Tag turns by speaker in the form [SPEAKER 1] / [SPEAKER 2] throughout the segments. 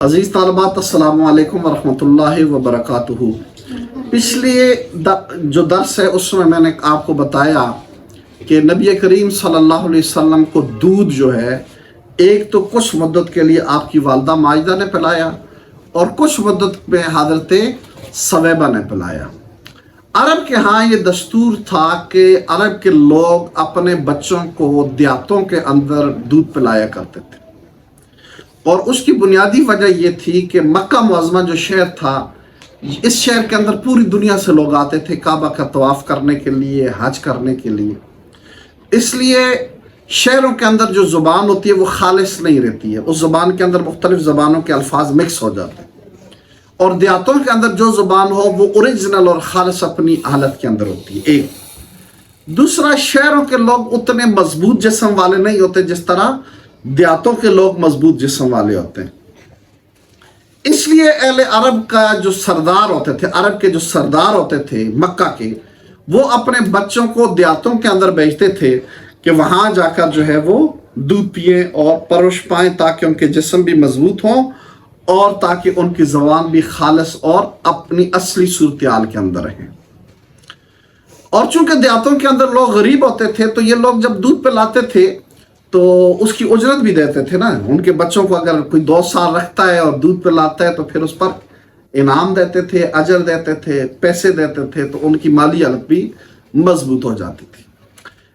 [SPEAKER 1] عزیز طالبات السلام علیکم ورحمۃ اللہ وبرکاتہ۔ پچھلے جو درس ہے اس میں نے آپ کو بتایا کہ نبی کریم صلی اللہ علیہ وسلم کو دودھ جو ہے ایک تو کچھ مدت کے لیے آپ کی والدہ ماجدہ نے پلایا اور کچھ مدت میں حضرت سویبہ نے پلایا۔ عرب کے ہاں یہ دستور تھا کہ عرب کے لوگ اپنے بچوں کو دیہاتوں کے اندر دودھ پلایا کرتے تھے، اور اس کی بنیادی وجہ یہ تھی کہ مکہ معظمہ جو شہر تھا، اس شہر کے اندر پوری دنیا سے لوگ آتے تھے کعبہ کا طواف کرنے کے لیے، حج کرنے کے لیے۔ اس لیے شہروں کے اندر جو زبان ہوتی ہے وہ خالص نہیں رہتی ہے، اس زبان کے اندر مختلف زبانوں کے الفاظ مکس ہو جاتے ہیں، اور دیہاتوں کے اندر جو زبان ہو وہ اوریجنل اور خالص اپنی حالت کے اندر ہوتی ہے۔ ایک دوسرا، شہروں کے لوگ اتنے مضبوط جسم والے نہیں ہوتے جس طرح دیہاتوں کے لوگ مضبوط جسم والے ہوتے ہیں۔ اس لیے اہل عرب کا جو سردار ہوتے تھے، عرب کے جو سردار ہوتے تھے مکہ کے، وہ اپنے بچوں کو دیہاتوں کے اندر بھیجتے تھے کہ وہاں جا کر جو ہے وہ دودھ پئیں اور پرورش پائیں، تاکہ ان کے جسم بھی مضبوط ہوں اور تاکہ ان کی زبان بھی خالص اور اپنی اصلی صورتحال کے اندر رہیں۔ اور چونکہ دیہاتوں کے اندر لوگ غریب ہوتے تھے تو یہ لوگ جب دودھ پلاتے تھے تو اس کی اجرت بھی دیتے تھے نا، ان کے بچوں کو اگر کوئی 2 سال رکھتا ہے اور دودھ پلاتا ہے تو پھر اس پر انعام دیتے تھے، اجر دیتے تھے، پیسے دیتے تھے، تو ان کی مالی حالت بھی مضبوط ہو جاتی تھی۔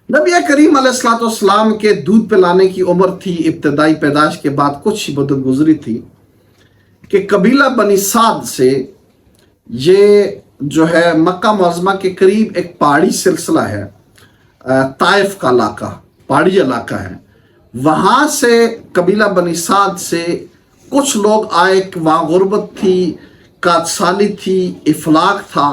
[SPEAKER 1] نبی کریم علیہ الصلوۃ والسلام کے دودھ پلانے کی عمر تھی، ابتدائی پیدائش کے بعد کچھ ہی مدت گزری تھی کہ قبیلہ بنی سعد سے، یہ جو ہے مکہ معظمہ کے قریب ایک پہاڑی سلسلہ ہے، طائف کا علاقہ، پہاڑی علاقہ ہے، وہاں سے قبیلہ بنی سعد سے کچھ لوگ آئے کہ وہاں غربت تھی، قحط سالی تھی، افلاق تھا،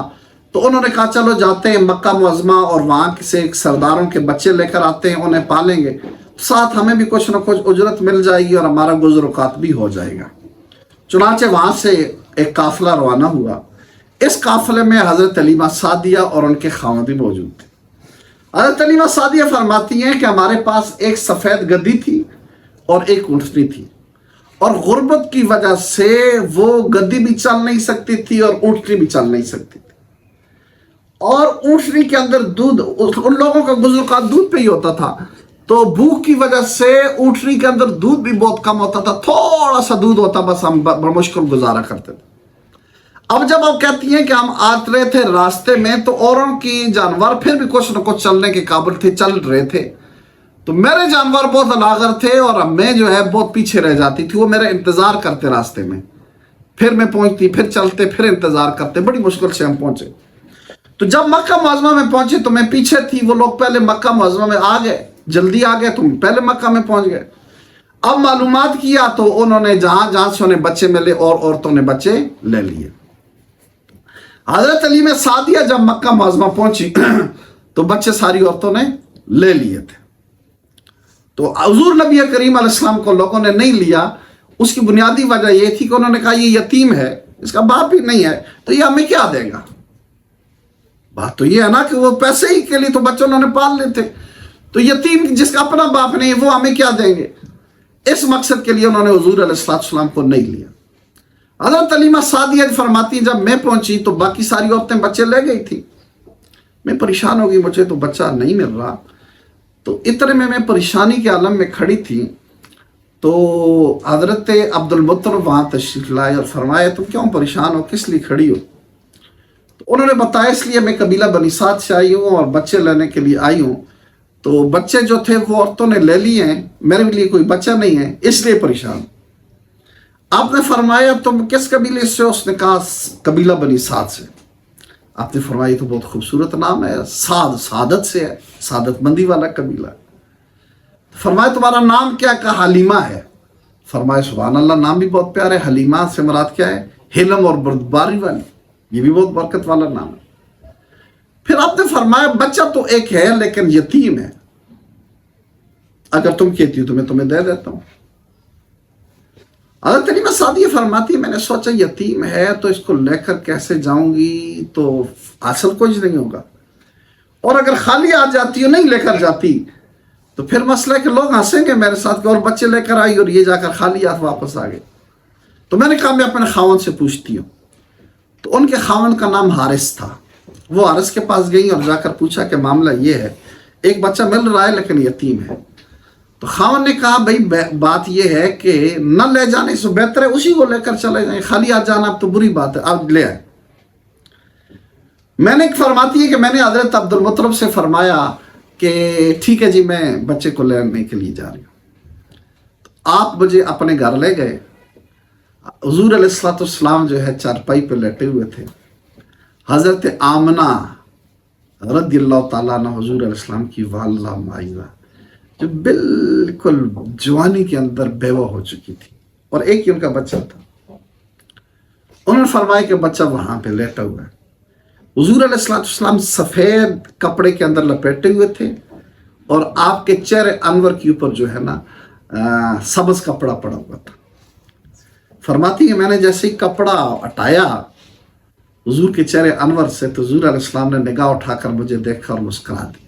[SPEAKER 1] تو انہوں نے کہا چلو جاتے ہیں مکہ معظمہ اور وہاں سے سرداروں کے بچے لے کر آتے ہیں، انہیں پالیں گے، ساتھ ہمیں بھی کچھ نہ کچھ اجرت مل جائے گی اور ہمارا گزر وقات بھی ہو جائے گا۔ چنانچہ وہاں سے ایک قافلہ روانہ ہوا۔ اس قافلے میں حضرت حلیمہ سعدیہ اور ان کے خاوند بھی موجود تھے۔ حضرت حلیمہ سعدیہ فرماتی ہیں کہ ہمارے پاس ایک سفید گدی تھی اور ایک اونٹنی تھی، اور غربت کی وجہ سے وہ گدی بھی چل نہیں سکتی تھی اور اونٹنی بھی چل نہیں سکتی تھی، اور اونٹنی کے اندر دودھ، ان لوگوں کا گزر وقات دودھ پہ ہی ہوتا تھا، تو بھوک کی وجہ سے اونٹنی کے اندر دودھ بھی بہت کم ہوتا تھا، تھوڑا سا دودھ ہوتا، بس ہم بمشکل گزارا کرتے تھے۔ اب جب آپ کہتی ہیں کہ ہم آتے رہے تھے راستے میں تو اوروں کی جانور پھر بھی کچھ نہ کچھ چلنے کے قابل تھے، چل رہے تھے، تو میرے جانور بہت الاغر تھے اور میں جو ہے بہت پیچھے رہ جاتی تھی، وہ میرا انتظار کرتے راستے میں، پھر میں پہنچتی، پھر چلتے، پھر انتظار کرتے، بڑی مشکل سے ہم پہنچے۔ تو جب مکہ معظمہ میں پہنچے تو میں پیچھے تھی، وہ لوگ پہلے مکہ معظمہ میں آ گئے، جلدی آ گئے، تم پہلے مکہ میں پہنچ گئے۔ اب معلومات کیا تو انہوں نے جہاں جہاں سے انہیں بچے ملے اور عورتوں نے بچے لے لیے۔ حضرت حلیمہ سعدیہ جب مکہ معظمہ پہنچی تو بچے ساری عورتوں نے لے لیے تھے، تو حضور نبی کریم علیہ السلام کو لوگوں نے نہیں لیا۔ اس کی بنیادی وجہ یہ تھی کہ انہوں نے کہا یہ یتیم ہے، اس کا باپ بھی نہیں ہے، تو یہ ہمیں کیا دے گا؟ بات تو یہ ہے نا کہ وہ پیسے ہی کے لیے تو بچوں انہوں نے پال لیتے، تو یتیم جس کا اپنا باپ نہیں ہے وہ ہمیں کیا دیں گے؟ اس مقصد کے لیے انہوں نے حضور علیہ السلام کو نہیں لیا۔ حضرت حلیمہ سعدیہ فرماتی ہیں جب میں پہنچی تو باقی ساری عورتیں بچے لے گئی تھی، میں پریشان ہو گئی، مجھے تو بچہ نہیں مل رہا، تو اتنے میں پریشانی کے عالم میں کھڑی تھی، تو حضرت عبد المطلب وہاں تشریف لائے اور فرمایا تم کیوں پریشان ہو، کس لیے کھڑی ہو؟ تو انہوں نے بتایا اس لیے میں قبیلہ بنی سعد سے آئی ہوں اور بچے لینے کے لیے آئی ہوں، تو بچے جو تھے وہ عورتوں نے لے لیے ہیں، میرے لیے کوئی بچہ نہیں ہے، اس لیے پریشان۔ آپ نے فرمایا تم کس قبیلے سے؟ اس نے کہا قبیلہ بنی سعد سے۔ آپ نے فرمایا تو بہت خوبصورت نام ہے، سعد سعادت سے ہے، سعادت مندی والا قبیلہ۔ فرمایا تمہارا نام کیا؟ کہا حلیمہ ہے۔ فرمایا سبحان اللہ، نام بھی بہت پیارا ہے، حلیمہ سے مراد کیا ہے؟ حلم اور بردباری والی، یہ بھی بہت برکت والا نام ہے۔ پھر آپ نے فرمایا بچہ تو ایک ہے لیکن یتیم ہے، اگر تم کہتی ہو تو میں تمہیں دے دیتا ہوں۔ حضرت حلیمہ سعدیہ فرماتی ہے میں نے سوچا یتیم ہے تو اس کو لے کر کیسے جاؤں گی، تو حاصل کچھ نہیں ہوگا، اور اگر خالی آ جاتی ہو نہیں لے کر جاتی تو پھر مسئلہ ہے کہ لوگ ہنسیں گے میرے ساتھ کہ اور بچے لے کر آئی اور یہ جا کر خالی ہاتھ واپس آ گئے۔ تو میں نے کہا میں اپنے خاون سے پوچھتی ہوں. تو ان کے خاون کا نام حارث تھا. وہ حارث کے پاس گئی اور جا کر پوچھا کہ معاملہ یہ ہے، ایک بچہ مل رہا ہے لیکن یتیم ہے. تو خاون نے کہا بھائی بات یہ ہے کہ نہ لے جانے سے بہتر ہے اسی کو لے کر چلے جائیں، خالی آ جانا اب تو بری بات ہے، اب لے آئے. میں نے فرماتی ہے کہ میں نے حضرت عبد المطلب سے فرمایا کہ ٹھیک ہے جی میں بچے کو لینے کے لیے جا رہی ہوں. تو آپ مجھے اپنے گھر لے گئے. حضور علیہ السلام جو ہے چارپائی پہ لیٹے ہوئے تھے. حضرت آمنہ رضی اللہ تعالیٰ عنہ حضور علیہ السلام کی والدہ معیزہ جو بالکل جوانی کے اندر بیوہ ہو چکی تھی اور ایک ہی ان کا بچہ تھا، انہوں نے فرمایا کہ بچہ وہاں پہ لیٹا ہوا ہے. حضور علیہ السلام سفید کپڑے کے اندر لپیٹے ہوئے تھے اور آپ کے چہرے انور کے اوپر جو ہے نا سبز کپڑا پڑا ہوا تھا. فرماتی ہے میں نے جیسے ہی کپڑا ہٹایا حضور کے چہرے انور سے تو حضور علیہ السلام نے نگاہ اٹھا کر مجھے دیکھا اور مسکرا دیا.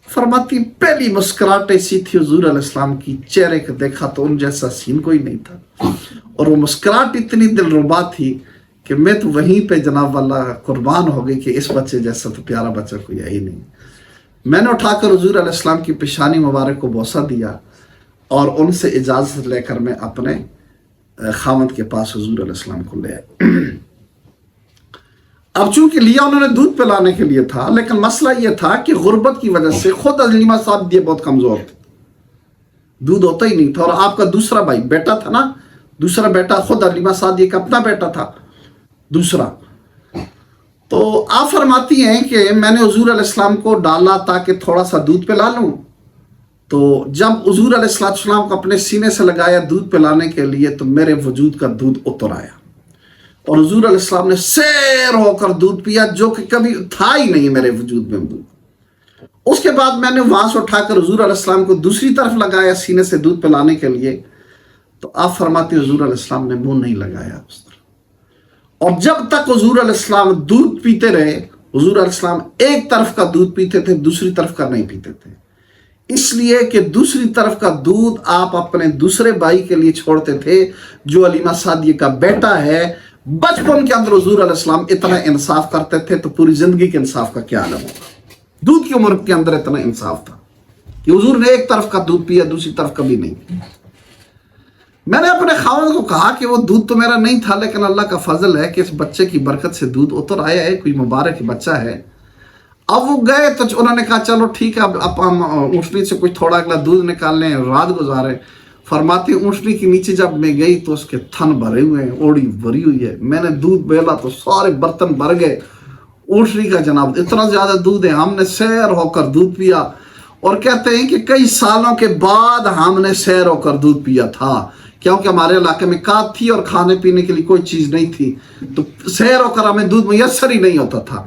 [SPEAKER 1] فرماتی پہلی مسکراہٹ ایسی تھی حضور علیہ السلام کی، چہرے کو دیکھا تو ان جیسا سین کوئی نہیں تھا، اور وہ مسکراہٹ اتنی دلربا تھی کہ میں تو وہیں پہ جناب اللہ قربان ہو گئی کہ اس بچے جیسا تو پیارا بچہ کوئی ہے ہی نہیں. میں نے اٹھا کر حضور علیہ السلام کی پیشانی مبارک کو بوسہ دیا اور ان سے اجازت لے کر میں اپنے خاوند کے پاس حضور علیہ السلام کو لے آئے. اب چونکہ لیا انہوں نے دودھ پلانے کے لیے تھا، لیکن مسئلہ یہ تھا کہ غربت کی وجہ سے خود حلیمہ صاحب یہ بہت کمزور تھے، دودھ ہوتا ہی نہیں تھا. اور آپ کا دوسرا بھائی بیٹا تھا نا، دوسرا بیٹا خود حلیمہ صاحب یہ اپنا بیٹا تھا دوسرا. تو آپ فرماتی ہیں کہ میں نے حضور علیہ السلام کو ڈالا تاکہ تھوڑا سا دودھ پلا لوں. تو جب حضور علیہ السلام کو اپنے سینے سے لگایا دودھ پلانے کے لیے تو میرے وجود کا دودھ اتر آیا اور حضور علیہ السلام نے سیر ہو کر دودھ پیا جو کہ کبھی تھا ہی نہیں میرے وجود میں دودھ. اس کے بعد میں نے وہاں سے اٹھا کر حضور علیہ السلام کو دوسری طرف لگایا سینے سے دودھ پلانے کے لیے. تو آپ فرماتے حضور علیہ السلام نے منہ نہیں لگایا اس طرح. اور جب تک حضور علیہ السلام دودھ پیتے رہے، حضور علیہ السلام ایک طرف کا دودھ پیتے تھے دوسری طرف کا نہیں پیتے تھے، اس لیے کہ دوسری طرف کا دودھ آپ اپنے دوسرے بھائی کے لیے چھوڑتے تھے جو حلیمہ سعدیہ کا بیٹا ہے. بچپن کے اندر حضور علیہ السلام اتنا انصاف کرتے تھے تو پوری زندگی کے انصاف کا کیا عالم ہوگا. دودھ کی عمر کے اندر اتنا انصاف تھا کہ حضور نے ایک طرف کا دودھ پیا دوسری طرف کبھی نہیں. میں نے اپنے خاوند کو کہا کہ وہ دودھ تو میرا نہیں تھا لیکن اللہ کا فضل ہے کہ اس بچے کی برکت سے دودھ اتر آیا ہے، کوئی مبارک بچہ ہے. اب وہ گئے تو انہوں نے کہا چلو ٹھیک ہے اب ہم اونٹنی سے کچھ تھوڑا اگلا دودھ نکال لیں، رات گزارے. فرماتی اونٹنی کے نیچے جب میں گئی تو اس کے تھن بھرے ہوئے ہیں، اوڑی بھری ہوئی ہے. میں نے دودھ بیلا تو سارے برتن بھر گئے اونٹنی کا. جناب اتنا زیادہ دودھ ہے، ہم نے سیر ہو کر دودھ پیا. اور کہتے ہیں کہ کئی سالوں کے بعد ہم نے سیر ہو کر دودھ پیا تھا کیونکہ ہمارے علاقے میں کات تھی اور کھانے پینے کے لیے کوئی چیز نہیں تھی، تو سیر ہو کر ہمیں دودھ میسر ہی نہیں ہوتا تھا.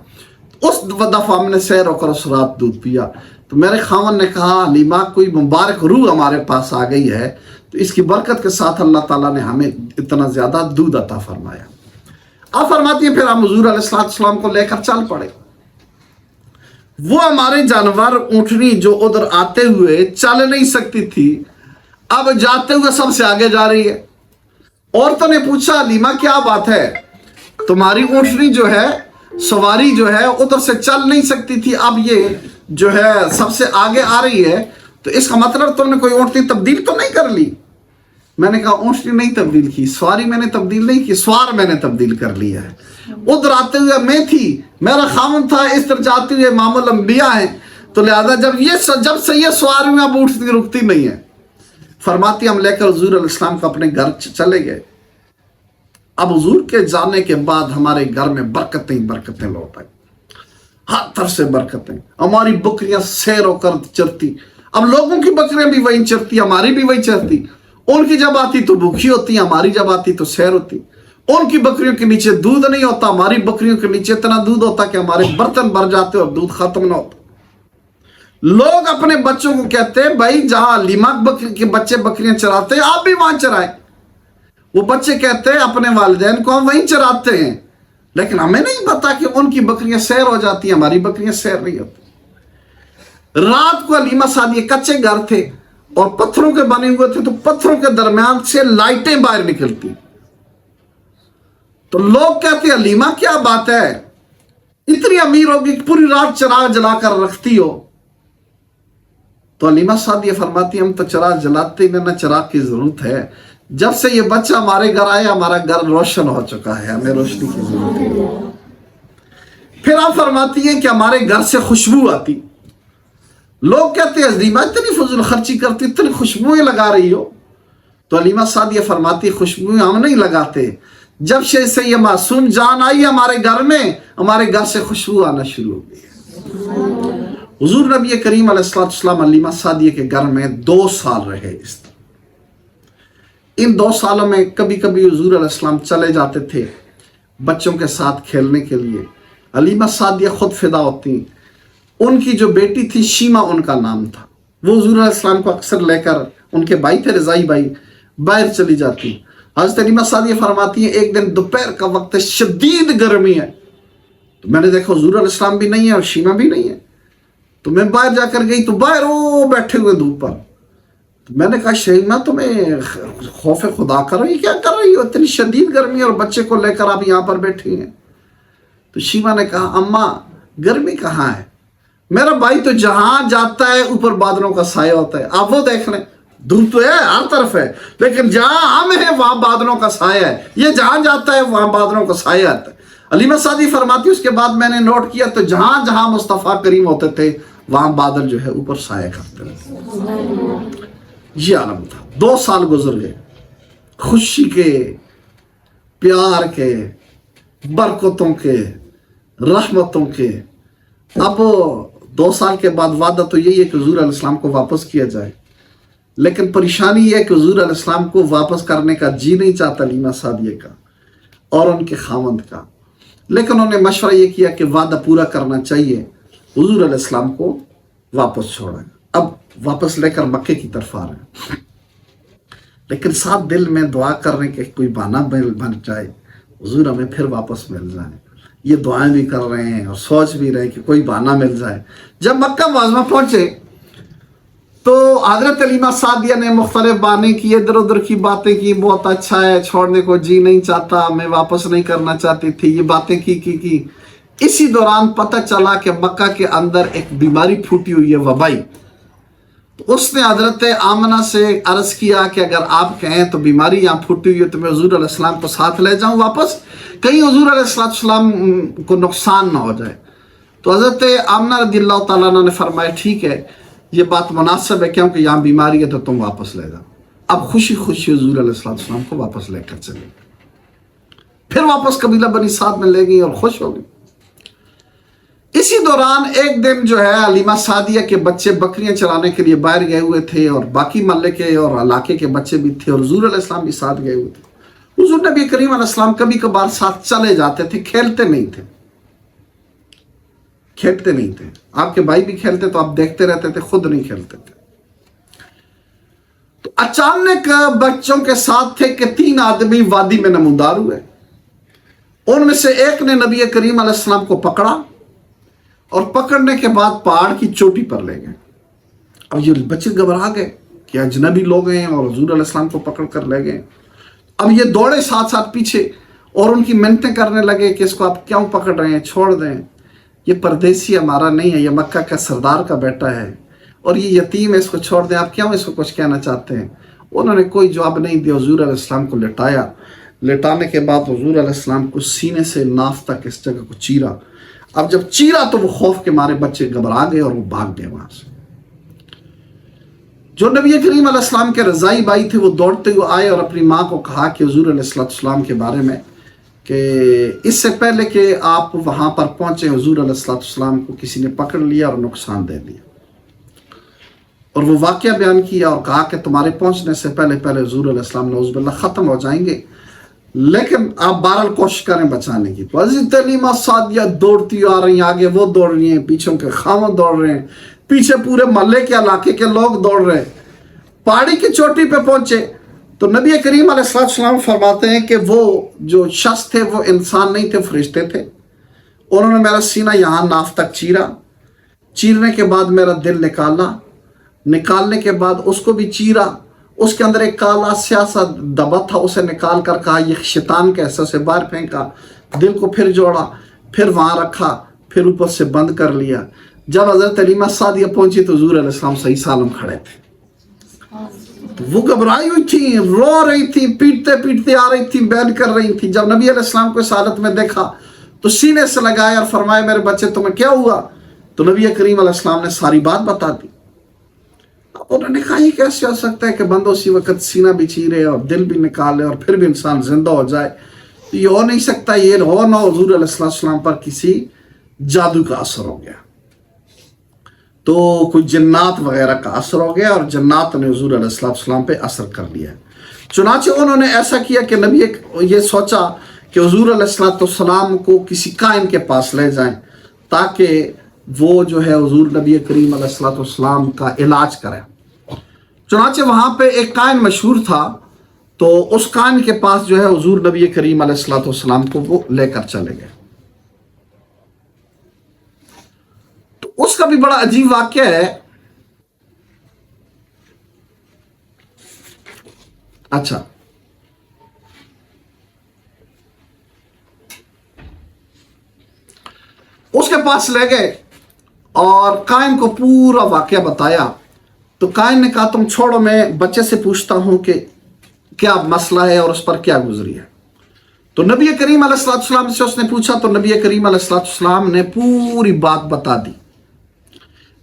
[SPEAKER 1] اس دفعہ ہم نے سیر ہو کر اس رات دودھ پیا. تو میرے خاوند نے کہا حلیمہ کوئی مبارک روح ہمارے پاس آ گئی ہے، تو اس کی برکت کے ساتھ اللہ تعالیٰ نے ہمیں اتنا زیادہ دودھ عطا فرمایا. آپ فرماتی ہیں پھر ہم حضور علیہ السلام کو لے کر چل پڑے. وہ ہمارے جانور اونٹنی جو ادھر آتے ہوئے چل نہیں سکتی تھی اب جاتے ہوئے سب سے آگے جا رہی ہے. عورتوں نے پوچھا حلیمہ کیا بات ہے، تمہاری اونٹنی جو ہے سواری جو ہے ادھر سے چل نہیں سکتی تھی اب یہ جو ہے سب سے آگے آ رہی ہے، تو اس کا مطلب تم نے کوئی اونٹنی تبدیل تو نہیں کر لی. میں نے کہا اونٹنی نہیں تبدیل کی، سواری میں نے تبدیل نہیں کی، سوار میں نے تبدیل کر لیا ہے. ادھر آتے ہوئے میں تھی، میرا خاوند تھا، اس طرح جاتے ہوئے امام الانبیاء ہیں، تو لہذا جب سے یہ سواری میں اب اونٹنی رکتی نہیں ہے. فرماتی ہم لے کر حضور علیہ السلام کو اپنے گھر چلے گئے. اب حضور کے جانے کے بعد ہمارے گھر میں برکتیں لوٹ آئی، ہر طرف سے برکتیں. ہماری بکریاں سیر ہو کر چرتی، اب لوگوں کی بکریاں بھی وہیں چرتی، ہماری بھی وہیں چرتی. ان کی جب آتی تو بھوکھی ہوتی، ہماری جب آتی تو سیر ہوتی. ان کی بکریوں کے نیچے دودھ نہیں ہوتا، ہماری بکریوں کے نیچے اتنا دودھ ہوتا کہ ہمارے برتن بھر جاتے اور دودھ ختم نہ ہوتا. لوگ اپنے بچوں کو کہتے ہیں بھائی جہاں حلیمہ کے بچے بکریاں چراتے ہیں آپ بھی وہاں چرائیں. وہ بچے کہتے ہیں اپنے والدین کو ہم وہیں چراتے ہیں، لیکن ہمیں نہیں پتا کہ ان کی بکریاں سیر ہو جاتی ہیں، ہماری بکریاں سیر نہیں ہوتی. رات کو حلیمہ سعدیہ کچے گھر تھے، اور پتھروں کے بنے ہوئے تھے، تو پتھروں کے درمیان سے لائٹیں باہر نکلتی. تو لوگ کہتے ہیں حلیمہ کیا بات ہے، اتنی امیر ہوگی کہ پوری رات چراغ جلا کر رکھتی ہو. تو حلیمہ سعدیہ فرماتی ہم تو چراغ جلاتے ہی نہ چراغ کی ضرورت ہے، جب سے یہ بچہ ہمارے گھر آیا ہمارا گھر روشن ہو چکا ہے، ہمیں روشنی کی ضرورت ہے. پھر آپ فرماتی ہیں کہ ہمارے گھر سے خوشبو آتی. لوگ کہتے ہیں حلیمہ اتنی فضول خرچی کرتی، اتنی خوشبوئیں لگا رہی ہو. تو حلیمہ سعدیہ فرماتی خوشبوئیں ہم نہیں لگاتے، جب سے یہ معصوم جان آئی ہمارے گھر میں، ہمارے گھر سے خوشبو آنا شروع ہو گئی. حضور نبی کریم علیہ السلام حلیمہ سعدیہ کے گھر میں 2 سال رہے. ان 2 سالوں میں کبھی کبھی حضور علیہ السلام چلے جاتے تھے بچوں کے ساتھ کھیلنے کے لیے. حلیمہ سعدیہ خود فدا ہوتی. ان کی جو بیٹی تھی شیمہ ان کا نام تھا، وہ حضور علیہ السلام کو اکثر لے کر، ان کے بھائی تھے رضائی بھائی، باہر چلی جاتی. حضرت حلیمہ سعدیہ فرماتی ہیں ایک دن دوپہر کا وقت ہے، شدید گرمی ہے، تو میں نے دیکھا حضور علیہ السلام بھی نہیں ہے اور شیمہ بھی نہیں ہے. تو میں باہر جا کر گئی تو باہر وہ بیٹھے ہوئے دھوپ پر. تو میں نے کہا شیمہ تمہیں خوف خدا کرو، یہ کیا کر رہی ہو، اتنی شدید گرمی اور بچے کو لے کر آپ یہاں پر بیٹھی ہیں. تو شیمہ نے کہا اماں گرمی کہاں ہے، میرا بھائی تو جہاں جاتا ہے اوپر بادلوں کا سایہ ہوتا ہے، آپ وہ دیکھ لیں، دھوپ تو ہے ہر طرف ہے لیکن جہاں ہم ہیں وہاں بادلوں کا سایہ ہے، یہ جہاں جاتا ہے وہاں بادلوں کا سایہ آتا ہے. حلیمہ سعدیہ فرماتی اس کے بعد میں نے نوٹ کیا تو جہاں جہاں مصطفیٰ کریم ہوتے تھے وہاں بادل جو ہے اوپر سایہ کرتے رہتے. یہ عالم تھا. 2 سال گزر گئے، خوشی کے، پیار کے، برکتوں کے، رحمتوں کے. اب 2 سال کے بعد وعدہ تو یہی ہے کہ حضور علیہ السلام کو واپس کیا جائے، لیکن پریشانی یہ ہے کہ حضور علیہ السلام کو واپس کرنے کا جی نہیں چاہتا حلیمہ سعدیہ کا اور ان کے خاوند کا. لیکن انہوں نے مشورہ یہ کیا کہ وعدہ پورا کرنا چاہیے، حضور علیہ السلام کو واپس چھوڑا. اب واپس لے کر مکے کی طرف آ رہے ہیں، لیکن ساتھ دل میں دعا کر رہے ہیں کہ کوئی بہانہ بن جائے، حضور ہمیں پھر واپس مل جائے. یہ دعائیں بھی کر رہے ہیں اور سوچ بھی رہے ہیں کہ کوئی بہانہ مل جائے. جب مکہ معظمہ پہنچے تو حضرت حلیمہ سعدیہ نے مختلف بہانے کیے، ادھر ادھر کی باتیں کی، بہت اچھا ہے، چھوڑنے کو جی نہیں چاہتا، میں واپس نہیں کرنا چاہتی تھی، یہ باتیں کی. اسی دوران پتہ چلا کہ مکہ کے اندر ایک بیماری پھوٹی ہوئی ہے، وبائی. تو اس نے حضرت آمنہ سے عرض کیا کہ اگر آپ کہیں تو بیماری یہاں پھوٹی ہوئی ہے تو میں حضور علیہ السلام کو ساتھ لے جاؤں واپس، کہیں حضور علیہ السلام کو نقصان نہ ہو جائے. تو حضرت آمنہ رضی اللہ تعالیٰ عنہ نے فرمایا ٹھیک ہے، یہ بات مناسب ہے کیونکہ یہاں بیماری ہے تو تم واپس لے جاؤ. اب خوشی خوشی حضور علیہ السلام کو واپس لے کر چلے. پھر واپس قبیلہ بنی سعد میں لے گئی اور خوش ہو گئی. اسی دوران ایک دن جو ہے حلیمہ سعدیہ کے بچے بکریاں چرانے کے لیے باہر گئے ہوئے تھے اور باقی محلے کے اور علاقے کے بچے بھی تھے اور حضور علیہ السلام بھی ساتھ گئے ہوئے تھے. حضور نبی کریم علیہ السلام کبھی کبھار ساتھ چلے جاتے تھے، کھیلتے نہیں تھے. آپ کے بھائی بھی کھیلتے تو آپ دیکھتے رہتے تھے، خود نہیں کھیلتے تھے. تو اچانک بچوں کے ساتھ تھے کہ 3 آدمی وادی میں نمودار ہوئے. ان میں سے ایک نے نبی کریم علیہ السلام کو پکڑا اور پکڑنے کے بعد پہاڑ کی چوٹی پر لے گئے. اور یہ بچے گھبرا گئے کہ اجنبی لوگ ہیں اور حضور علیہ السلام کو پکڑ کر لے گئے. اب یہ دوڑے ساتھ ساتھ پیچھے اور ان کی منتیں کرنے لگے کہ اس کو آپ کیوں پکڑ رہے ہیں، چھوڑ دیں، یہ پردیسی ہمارا نہیں ہے، یہ مکہ کا سردار کا بیٹا ہے اور یہ یتیم ہے، اس کو چھوڑ دیں، آپ کیوں اس کو کچھ کہنا چاہتے ہیں. انہوں نے کوئی جواب نہیں دیا. حضور علیہ السلام کو لٹایا. لٹانے کے بعد حضور علیہ السلام کو سینے سے ناف تک اس جگہ کو چیرا. اب جب چیرا تو وہ خوف کے مارے بچے گھبرا گئے اور وہ بھاگ گئے وہاں سے. جو نبی کریم علیہ السلام کے رضائی بھائی تھے وہ دوڑتے ہوئے آئے اور اپنی ماں کو کہا کہ حضور علیہ السلام کے بارے میں کہ اس سے پہلے کہ آپ وہاں پر پہنچے حضور علیہ السلام کو کسی نے پکڑ لیا اور نقصان دے دیا. اور وہ واقعہ بیان کیا اور کہا کہ تمہارے پہنچنے سے پہلے حضور علیہ السلام نعوذ باللہ ختم ہو جائیں گے، لیکن آپ بہرحال کوشش کریں بچانے کی. تو حضرت حلیمہ سعدیہ دوڑتی آ رہی ہیں، آگے وہ دوڑ رہی ہیں، پیچھے کے خاوند دوڑ رہے ہیں، پیچھے پورے محلے کے علاقے کے لوگ دوڑ رہے ہیں. پہاڑی کی چوٹی پہ پہنچے تو نبی کریم علیہ السلام فرماتے ہیں کہ وہ جو شخص تھے وہ انسان نہیں تھے، فرشتے تھے. انہوں نے میرا سینہ یہاں ناف تک چیرا. چیرنے کے بعد میرا دل نکالا نکالنے کے بعد اس کو بھی چیرا، اس کے اندر ایک کالا سیاہ سا دبا تھا، اسے نکال کر کہا یہ شیطان کے حصے سے باہر پھینکا، دل کو پھر جوڑا، پھر وہاں رکھا، پھر اوپر سے بند کر لیا۔ جب حضرت حلیمہ سعدیہ پہنچی تو حضور علیہ السلام صحیح سالم کھڑے تھے۔ تو وہ گھبرائی ہوئی تھی، رو رہی تھی، پیٹتے پیٹتے آ رہی تھی، بیان کر رہی تھی۔ جب نبی علیہ السلام کو اس حالت میں دیکھا تو سینے سے لگایا اور فرمایا میرے بچے تمہیں کیا ہوا؟ تو نبی کریم علیہ السلام نے ساری بات بتا دی۔ انہوں نے کہا یہ کیسے ہو سکتا ہے کہ بندہ اسی وقت سینہ بھی چیرے اور دل بھی نکالے اور پھر بھی انسان زندہ ہو جائے؟ یہ ہو نہیں سکتا، یہ ہو نہ حضور علیہ السلام پر کسی جادو کا اثر ہو گیا، تو کوئی جنات وغیرہ کا اثر ہو گیا اور جنات نے حضور علیہ السلام پہ اثر کر لیا۔ چنانچہ انہوں نے ایسا کیا کہ نبی یہ سوچا کہ حضور علیہ السلام کو کسی کائن کے پاس لے جائیں تاکہ وہ جو ہے حضور نبی کریم علیہ السلام کا علاج کرے۔ چنانچہ وہاں پہ ایک کائن مشہور تھا، تو اس کائن کے پاس جو ہے حضور نبی کریم علیہ السلام کو وہ لے کر چلے گئے۔ تو اس کا بھی بڑا عجیب واقعہ ہے۔ اچھا، اس کے پاس لے گئے اور کائن کو پورا واقعہ بتایا۔ تو کائن نے کہا تم چھوڑو، میں بچے سے پوچھتا ہوں کہ کیا مسئلہ ہے اور اس پر کیا گزری ہے۔ تو نبی کریم علیہ السلام سے اس نے پوچھا تو نبی کریم علیہ السلام نے پوری بات بتا دی۔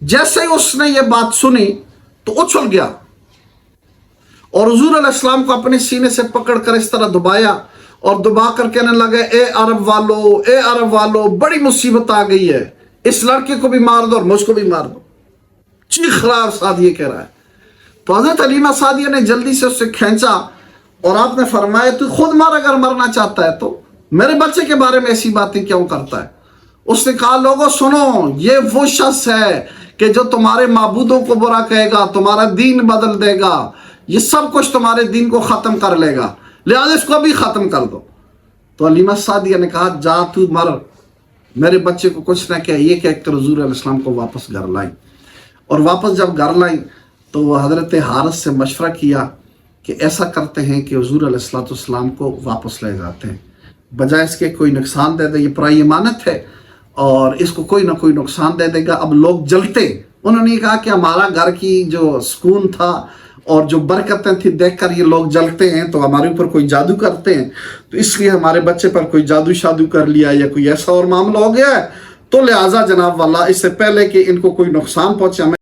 [SPEAKER 1] جیسے ہی اس نے یہ بات سنی تو اچھل گیا اور حضور علیہ السلام کو اپنے سینے سے پکڑ کر اس طرح دبایا اور دبا کر کہنے لگے اے عرب والو، اے عرب والو، بڑی مصیبت آ گئی ہے، اس لڑکے کو بھی مار دو اور مجھ کو بھی مار دو۔ چیخ رہا اور سعدیہ کہہ رہا ہے۔ تو حضرت حلیمہ سعدیہ نے جلدی سے اسے کھینچا اور آپ نے فرمایا تو خود مار، اگر مرنا چاہتا ہے تو میرے بچے کے بارے میں ایسی باتیں کیوں کرتا ہے؟ اس نے کہا لوگوں سنو، یہ وہ شخص ہے کہ جو تمہارے معبودوں کو برا کہے گا، تمہارا دین بدل دے گا، یہ سب کچھ تمہارے دین کو ختم کر لے گا، لہذا اس کو بھی ختم کر دو۔ تو حلیمہ سعدیہ نے کہا جا تو مر، میرے بچے کو کچھ نہ کہے، یہ کہہ کر حضور علیہ السلام کو واپس گھر لائیں۔ اور واپس جب گھر لائیں تو وہ حضرت حارث سے مشورہ کیا کہ ایسا کرتے ہیں کہ حضور علیہ السلام کو واپس لے جاتے ہیں، بجائے اس کے کوئی نقصان دے دے، یہ پرائی امانت ہے اور اس کو کوئی نہ کوئی نقصان دے دے گا۔ اب لوگ جلتے، انہوں نے کہا کہ ہمارا گھر کی جو سکون تھا اور جو برکتیں تھیں دیکھ کر یہ لوگ جلتے ہیں تو ہمارے اوپر کوئی جادو کرتے ہیں، تو اس لیے ہمارے بچے پر کوئی جادو شادو کر لیا یا کوئی ایسا اور معاملہ ہو گیا ہے، تو لہٰذا جناب والا اس سے پہلے کہ ان کو کوئی نقصان پہنچے ہمیں